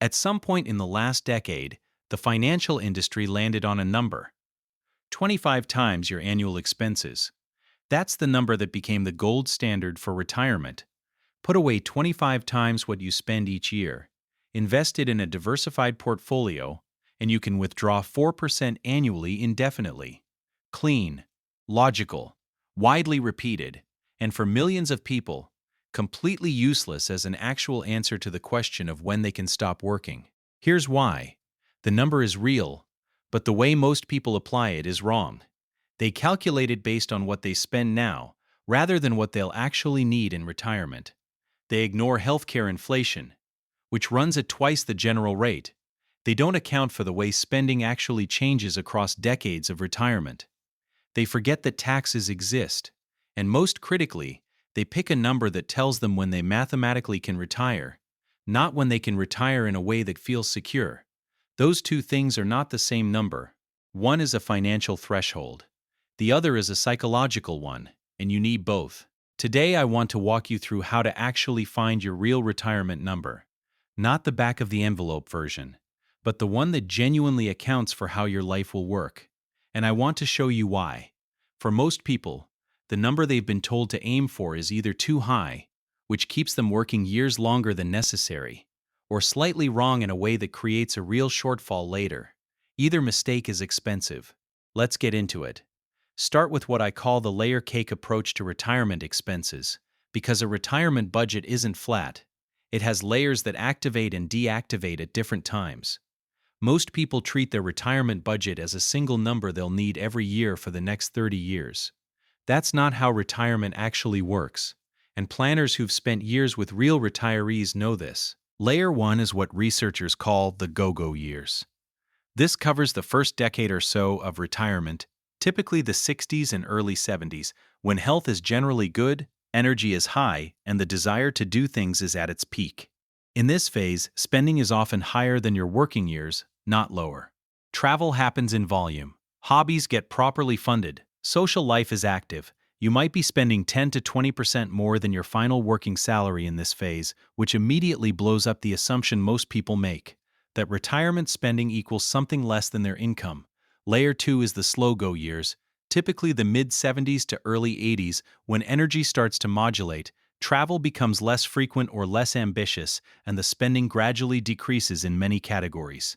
At some point in the last decade, the financial industry landed on a number: 25 times your annual expenses. That's the number that became the gold standard for retirement. Put away 25 times what you spend each year, invest it in a diversified portfolio, and you can withdraw 4% annually indefinitely. Clean, logical, widely repeated, and for millions of people, completely useless as an actual answer to the question of when they can stop working. Here's why. The number is real, but the way most people apply it is wrong. They calculate it based on what they spend now, rather than what they'll actually need in retirement. They ignore healthcare inflation, which runs at twice the general rate. They don't account for the way spending actually changes across decades of retirement. They forget that taxes exist, and most critically, they pick a number that tells them when they mathematically can retire, not when they can retire in a way that feels secure. Those two things are not the same number. One is a financial threshold. The other is a psychological one, and you need both. Today I want to walk you through how to actually find your real retirement number. Not the back of the envelope version, but the one that genuinely accounts for how your life will work. And I want to show you why. For most people, the number they've been told to aim for is either too high, which keeps them working years longer than necessary, or slightly wrong in a way that creates a real shortfall later. Either mistake is expensive. Let's get into it. Start with what I call the layer cake approach to retirement expenses, because a retirement budget isn't flat. It has layers that activate and deactivate at different times. Most people treat their retirement budget as a single number they'll need every year for the next 30 years. That's not how retirement actually works, and planners who've spent years with real retirees know this. Layer 1 is what researchers call the go-go years. This covers the first decade or so of retirement, typically the 60s and early 70s, when health is generally good, energy is high, and the desire to do things is at its peak. In this phase, spending is often higher than your working years, not lower. Travel happens in volume. Hobbies get properly funded. Social life is active. You might be spending 10 to 20% more than your final working salary in this phase, which immediately blows up the assumption most people make, that retirement spending equals something less than their income. Layer 2 is the slow-go years, typically the mid-70s to early 80s, when energy starts to modulate, travel becomes less frequent or less ambitious, and the spending gradually decreases in many categories.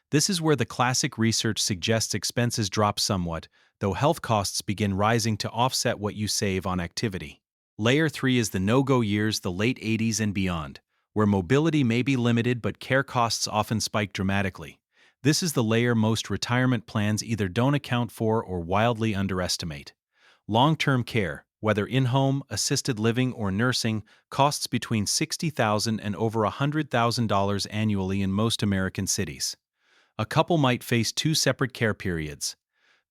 This is where the classic research suggests expenses drop somewhat, though health costs begin rising to offset what you save on activity. Layer 3 is the no-go years, the late 80s and beyond, where mobility may be limited but care costs often spike dramatically. This is the layer most retirement plans either don't account for or wildly underestimate. Long-term care, whether in-home, assisted living, or nursing, costs between $60,000 and over $100,000 annually in most American cities. A couple might face two separate care periods.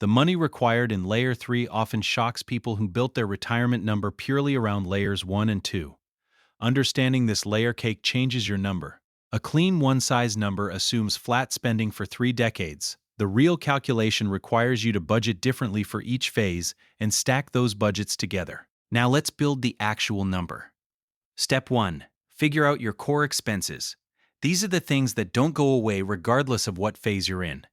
The money required in Layer 3 often shocks people who built their retirement number purely around Layers 1 and 2. Understanding this layer cake changes your number. A clean one-size number assumes flat spending for 3 decades. The real calculation requires you to budget differently for each phase and stack those budgets together. Now let's build the actual number. Step 1. Figure out your core expenses. These are the things that don't go away regardless of what phase you're in.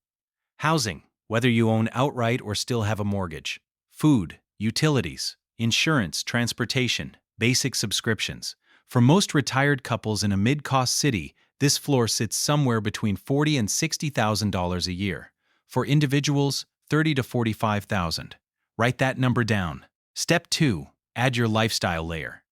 Housing, whether you own outright or still have a mortgage. Food, utilities, insurance, transportation, basic subscriptions. For most retired couples in a mid-cost city, this floor sits somewhere between $40,000 and $60,000 a year. For individuals, $30,000 to $45,000. Write that number down. Step 2. Add your lifestyle layer.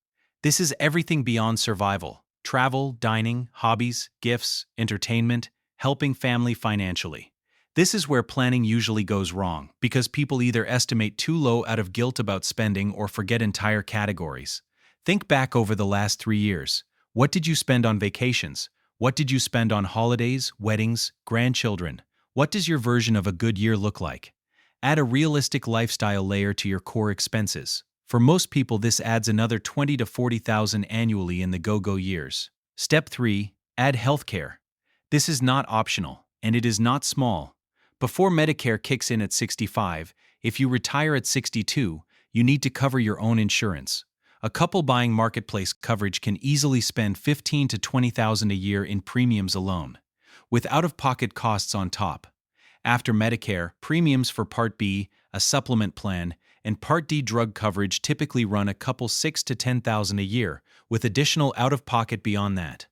This is everything beyond survival. Travel, dining, hobbies, gifts, entertainment, helping family financially. This is where planning usually goes wrong, because people either estimate too low out of guilt about spending or forget entire categories. Think back over the last 3 years. What did you spend on vacations? What did you spend on holidays, weddings, grandchildren? What does your version of a good year look like? Add a realistic lifestyle layer to your core expenses. For most people, this adds another $20,000 to $40,000 annually in the go-go years. Step 3. Add healthcare. This is not optional, and it is not small. Before Medicare kicks in at 65, if you retire at 62, you need to cover your own insurance. A couple buying marketplace coverage can easily spend $15,000 to $20,000 a year in premiums alone, with out-of-pocket costs on top. After Medicare, premiums for Part B, a supplement plan, and Part D drug coverage typically run a couple $6,000 to $10,000 a year, with additional out-of-pocket beyond that.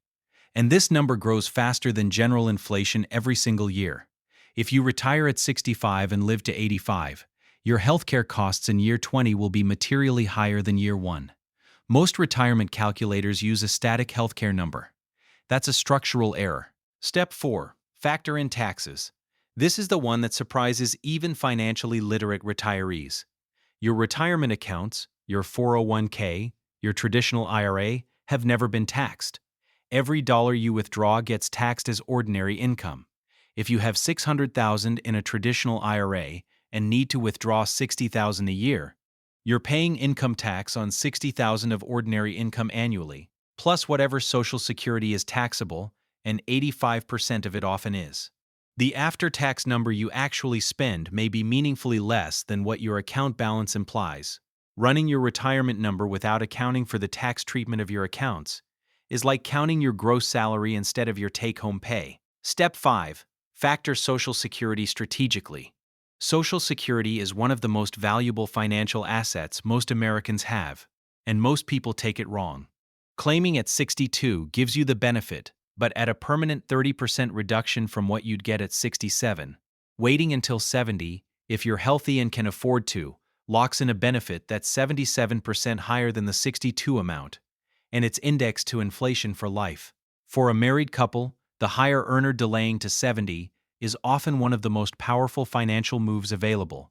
And this number grows faster than general inflation every single year. If you retire at 65 and live to 85, your healthcare costs in year 20 will be materially higher than year 1. Most retirement calculators use a static healthcare number. That's a structural error. Step 4. Factor in taxes. This is the one that surprises even financially literate retirees. Your retirement accounts, your 401k, your traditional IRA, have never been taxed. Every dollar you withdraw gets taxed as ordinary income. If you have $600,000 in a traditional IRA and need to withdraw $60,000 a year, you're paying income tax on $60,000 of ordinary income annually, plus whatever Social Security is taxable, and 85% of it often is. The after-tax number you actually spend may be meaningfully less than what your account balance implies. Running your retirement number without accounting for the tax treatment of your accounts is like counting your gross salary instead of your take-home pay. Step 5. Factor Social Security strategically. Social Security is one of the most valuable financial assets most Americans have, and most people take it wrong. Claiming at 62 gives you the benefit, but at a permanent 30% reduction from what you'd get at 67. Waiting until 70, if you're healthy and can afford to, locks in a benefit that's 77% higher than the 62 amount, and it's indexed to inflation for life. For a married couple, the higher earner delaying to 70 is often one of the most powerful financial moves available.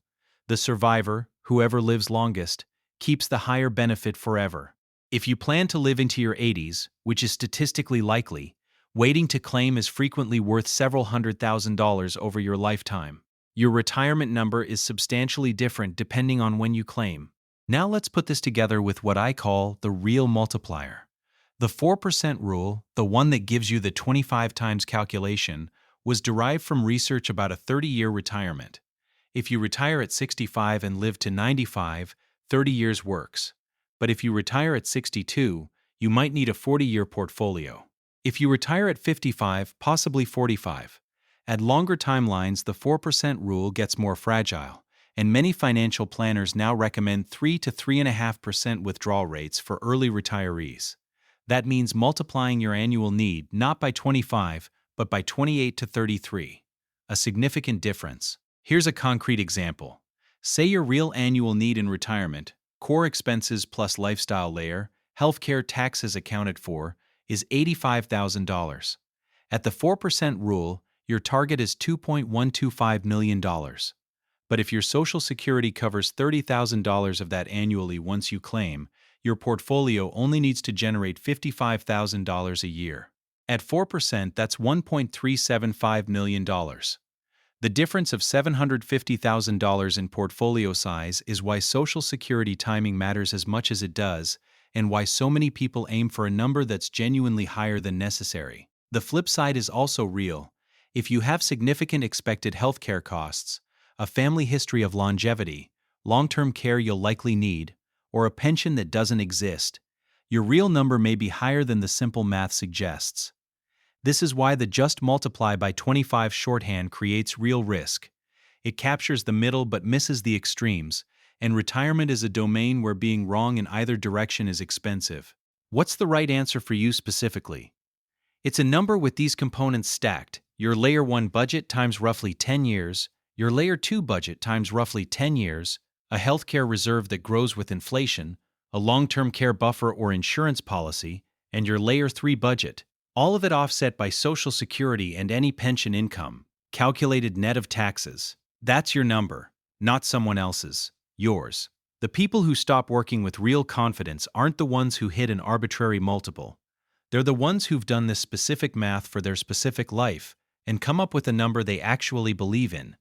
The survivor, whoever lives longest, keeps the higher benefit forever. If you plan to live into your 80s, which is statistically likely, waiting to claim is frequently worth several $100,000 over your lifetime. Your retirement number is substantially different depending on when you claim. Now let's put this together with what I call the real multiplier. The 4% rule, the one that gives you the 25 times calculation, was derived from research about a 30-year retirement. If you retire at 65 and live to 95, 30 years works. But if you retire at 62, you might need a 40-year portfolio. If you retire at 55, possibly 45. At longer timelines, the 4% rule gets more fragile, and many financial planners now recommend 3 to 3.5% withdrawal rates for early retirees. That means multiplying your annual need not by 25, but by 28 to 33. A significant difference. Here's a concrete example. Say your real annual need in retirement, core expenses plus lifestyle layer, healthcare taxes accounted for, is $85,000. At the 4% rule, your target is $2.125 million. But if your Social Security covers $30,000 of that annually once you claim, your portfolio only needs to generate $55,000 a year. At 4%, that's $1.375 million. The difference of $750,000 in portfolio size is why Social Security timing matters as much as it does, and why so many people aim for a number that's genuinely higher than necessary. The flip side is also real. If you have significant expected healthcare costs, a family history of longevity, long-term care you'll likely need, or a pension that doesn't exist, your real number may be higher than the simple math suggests. This is why the just multiply by 25 shorthand creates real risk. It captures the middle but misses the extremes, and retirement is a domain where being wrong in either direction is expensive. What's the right answer for you specifically? It's a number with these components stacked: your Layer 1 budget times roughly 10 years, your Layer 2 budget times roughly 10 years, a healthcare reserve that grows with inflation, a long-term care buffer or insurance policy, and your Layer 3 budget, all of it offset by Social Security and any pension income, calculated net of taxes. That's your number, not someone else's, yours. The people who stop working with real confidence aren't the ones who hit an arbitrary multiple. They're the ones who've done this specific math for their specific life and come up with a number they actually believe in.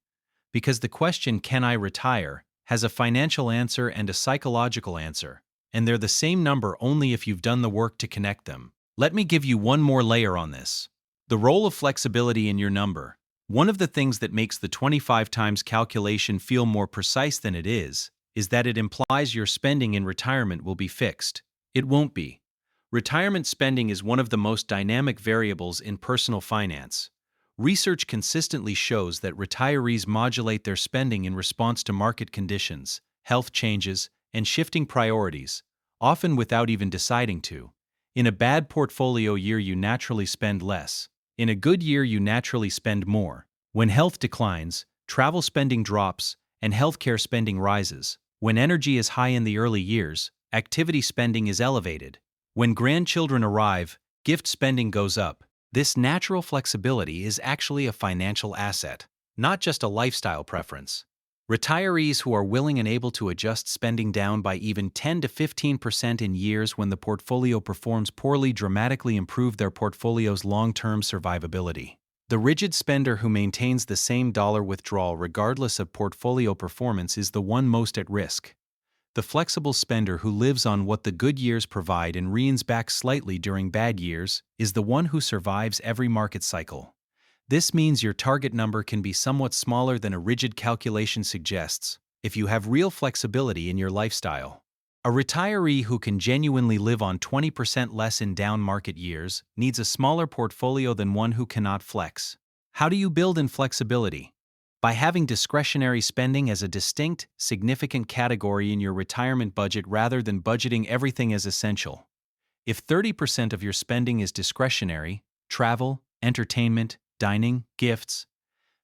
Because the question, can I retire, has a financial answer and a psychological answer, and they're the same number only if you've done the work to connect them. Let me give you one more layer on this. The role of flexibility in your number. One of the things that makes the 25 times calculation feel more precise than it is that it implies your spending in retirement will be fixed. It won't be. Retirement spending is one of the most dynamic variables in personal finance. Research consistently shows that retirees modulate their spending in response to market conditions, health changes, and shifting priorities, often without even deciding to. In a bad portfolio year, you naturally spend less. In a good year, you naturally spend more. When health declines, travel spending drops, and healthcare spending rises. When energy is high in the early years, activity spending is elevated. When grandchildren arrive, gift spending goes up. This natural flexibility is actually a financial asset, not just a lifestyle preference. Retirees who are willing and able to adjust spending down by even 10 to 15% in years when the portfolio performs poorly dramatically improve their portfolio's long-term survivability. The rigid spender who maintains the same dollar withdrawal regardless of portfolio performance is the one most at risk. The flexible spender who lives on what the good years provide and reins back slightly during bad years is the one who survives every market cycle. This means your target number can be somewhat smaller than a rigid calculation suggests, if you have real flexibility in your lifestyle. A retiree who can genuinely live on 20% less in down market years needs a smaller portfolio than one who cannot flex. How do you build in flexibility? By having discretionary spending as a distinct, significant category in your retirement budget rather than budgeting everything as essential. If 30% of your spending is discretionary, travel, entertainment, dining, gifts,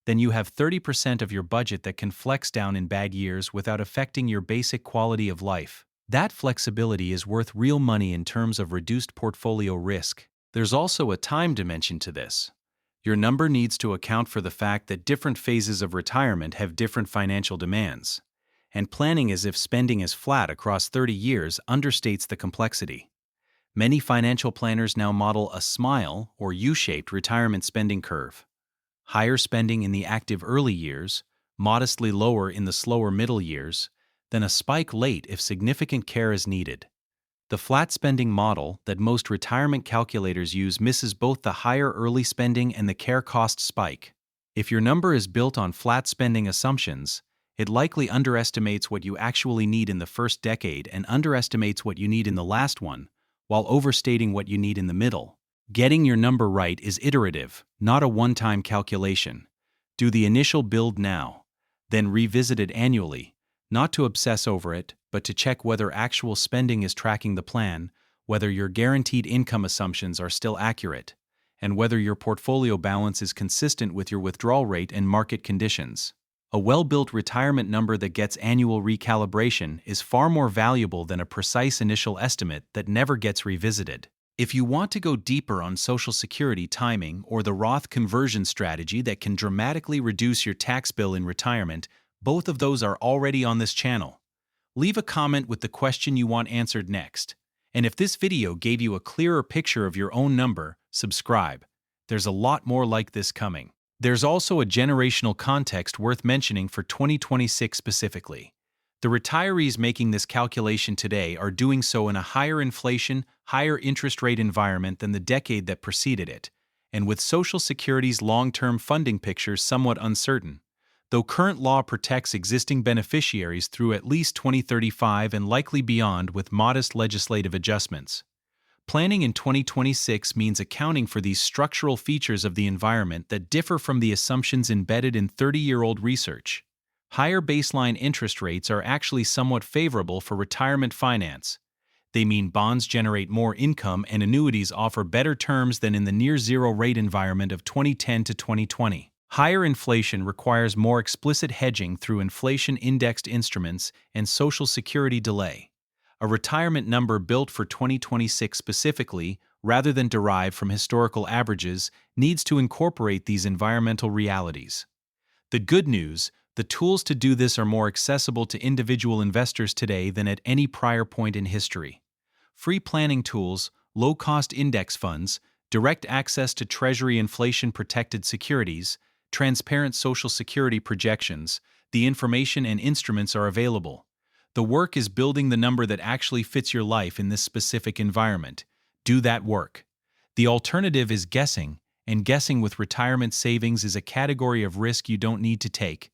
then you have 30% of your budget that can flex down in bad years without affecting your basic quality of life. That flexibility is worth real money in terms of reduced portfolio risk. There's also a time dimension to this. Your number needs to account for the fact that different phases of retirement have different financial demands, and planning as if spending is flat across 30 years understates the complexity. Many financial planners now model a smile or U-shaped retirement spending curve. Higher spending in the active early years, modestly lower in the slower middle years, then a spike late if significant care is needed. The flat spending model that most retirement calculators use misses both the higher early spending and the care cost spike. If your number is built on flat spending assumptions, it likely underestimates what you actually need in the first decade and underestimates what you need in the last one, while overstating what you need in the middle. Getting your number right is iterative, not a one-time calculation. Do the initial build now, then revisit it annually, not to obsess over it, but to check whether actual spending is tracking the plan, whether your guaranteed income assumptions are still accurate, and whether your portfolio balance is consistent with your withdrawal rate and market conditions. A well-built retirement number that gets annual recalibration is far more valuable than a precise initial estimate that never gets revisited. If you want to go deeper on Social Security timing or the Roth conversion strategy that can dramatically reduce your tax bill in retirement, both of those are already on this channel. Leave a comment with the question you want answered next. And if this video gave you a clearer picture of your own number, subscribe. There's a lot more like this coming. There's also a generational context worth mentioning for 2026 specifically. The retirees making this calculation today are doing so in a higher inflation, higher interest rate environment than the decade that preceded it, and with Social Security's long-term funding picture somewhat uncertain. Though current law protects existing beneficiaries through at least 2035 and likely beyond with modest legislative adjustments. Planning in 2026 means accounting for these structural features of the environment that differ from the assumptions embedded in 30-year-old research. Higher baseline interest rates are actually somewhat favorable for retirement finance. They mean bonds generate more income and annuities offer better terms than in the near-zero rate environment of 2010 to 2020. Higher inflation requires more explicit hedging through inflation-indexed instruments and Social Security delay. A retirement number built for 2026 specifically, rather than derived from historical averages, needs to incorporate these environmental realities. The good news, the tools to do this are more accessible to individual investors today than at any prior point in history. Free planning tools, low-cost index funds, direct access to Treasury inflation-protected securities, transparent Social Security projections, the information and instruments are available. The work is building the number that actually fits your life in this specific environment. Do that work. The alternative is guessing, and guessing with retirement savings is a category of risk you don't need to take.